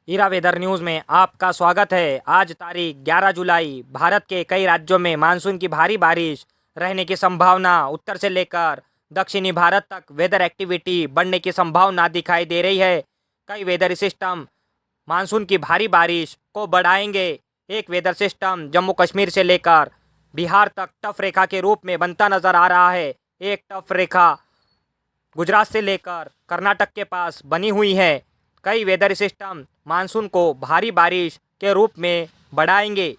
Ira weather news में आपका स्वागत है। आज तारीख 11 जुलाई। भारत के कई राज्यों में मानसून की भारी बारिश रहने की संभावना। उत्तर से लेकर दक्षिणी भारत तक वेदर एक्टिविटी बढ़ने की संभावना दिखाई दे रही है। कई वेदर सिस्टम मानसून की भारी बारिश को बढ़ाएंगे। एक वेदर सिस्टम जम्मू कश्मीर से लेकर बिहार तक टफ रेखा के रूप में बनता नजर आ रहा है। एक टफ रेखा गुजरात से लेकर कर्नाटक के पास बनी हुई है। कई वेदर सिस्टम मानसून को भारी बारिश के रूप में बढ़ाएंगे।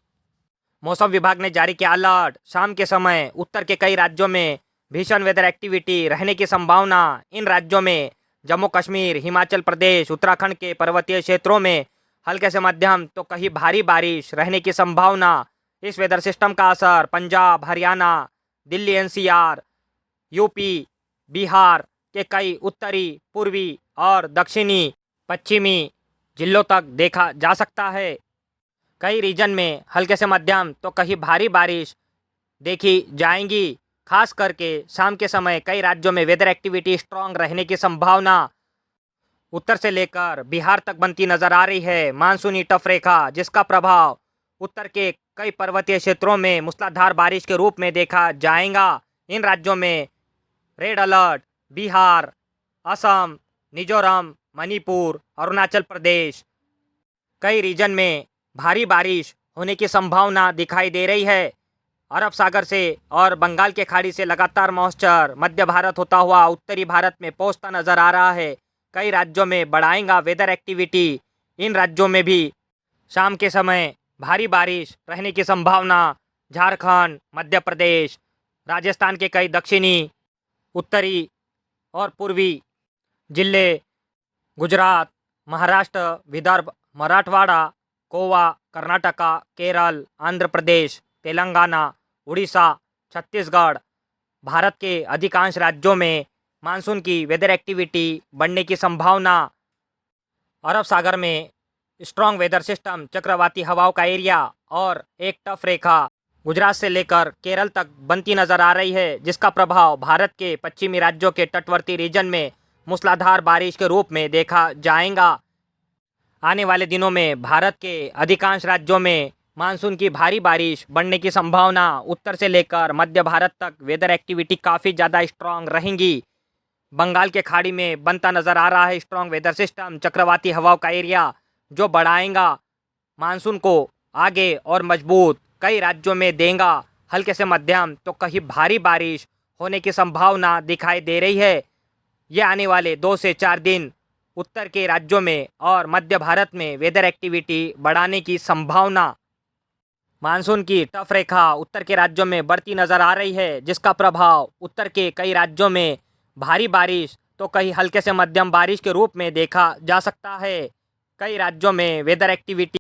मौसम विभाग ने जारी किया अलर्ट। शाम के समय उत्तर के कई राज्यों में भीषण वेदर एक्टिविटी रहने की संभावना। इन राज्यों में जम्मू कश्मीर, हिमाचल प्रदेश, उत्तराखंड के पर्वतीय क्षेत्रों में हल्के से मध्यम तो कहीं भारी बारिश रहने की संभावना। इस वेदर सिस्टम का असर पंजाब, हरियाणा, दिल्ली एनसीआर, यूपी, बिहार के कई उत्तरी, पूर्वी और दक्षिणी पश्चिमी जिलों तक देखा जा सकता है। कई रीजन में हल्के से मध्यम तो कहीं भारी बारिश देखी जाएंगी। खास करके शाम के समय कई राज्यों में वेदर एक्टिविटी स्ट्रांग रहने की संभावना उत्तर से लेकर बिहार तक बनती नजर आ रही है। मानसूनी टफ रेखा जिसका प्रभाव उत्तर के कई पर्वतीय क्षेत्रों में मूसलाधार बारिश के रूप में देखा जाएगा। इन राज्यों में रेड अलर्ट बिहार, असम, मिजोरम, मणिपुर, अरुणाचल प्रदेश। कई रीजन में भारी बारिश होने की संभावना दिखाई दे रही है। अरब सागर से और बंगाल के खाड़ी से लगातार मॉइस्चर मध्य भारत होता हुआ उत्तरी भारत में पहुंचता नजर आ रहा है। कई राज्यों में बढ़ाएगा वेदर एक्टिविटी। इन राज्यों में भी शाम के समय भारी बारिश रहने की संभावना। झारखंड, मध्य प्रदेश, राजस्थान के कई दक्षिणी, उत्तरी और पूर्वी जिले, गुजरात, महाराष्ट्र, विदर्भ, मराठवाड़ा, गोवा, कर्नाटका, केरल, आंध्र प्रदेश, तेलंगाना, उड़ीसा, छत्तीसगढ़, भारत के अधिकांश राज्यों में मानसून की वेदर एक्टिविटी बढ़ने की संभावना। अरब सागर में स्ट्रॉन्ग वेदर सिस्टम, चक्रवाती हवाओं का एरिया और एक टफ रेखा गुजरात से लेकर केरल तक बनती नजर आ रही है, जिसका प्रभाव भारत के पश्चिमी राज्यों के तटवर्ती रीजन में मूसलाधार बारिश के रूप में देखा जाएगा। आने वाले दिनों में भारत के अधिकांश राज्यों में मानसून की भारी बारिश बढ़ने की संभावना। उत्तर से लेकर मध्य भारत तक वेदर एक्टिविटी काफ़ी ज़्यादा स्ट्रांग रहेंगी। बंगाल के खाड़ी में बनता नज़र आ रहा है स्ट्रांग वेदर सिस्टम, चक्रवाती हवाओं का एरिया जो बढ़ाएगा मानसून को आगे और मजबूत कई राज्यों में देगा। हल्के से मध्यम तो कहीं भारी बारिश होने की संभावना दिखाई दे रही है। ये आने वाले 2 से 4 दिन उत्तर के राज्यों में और मध्य भारत में वेदर एक्टिविटी बढ़ाने की संभावना। मानसून की टफ रेखा उत्तर के राज्यों में बढ़ती नजर आ रही है, जिसका प्रभाव उत्तर के कई राज्यों में भारी बारिश तो कहीं हल्के से मध्यम बारिश के रूप में देखा जा सकता है। कई राज्यों में वेदर एक्टिविटी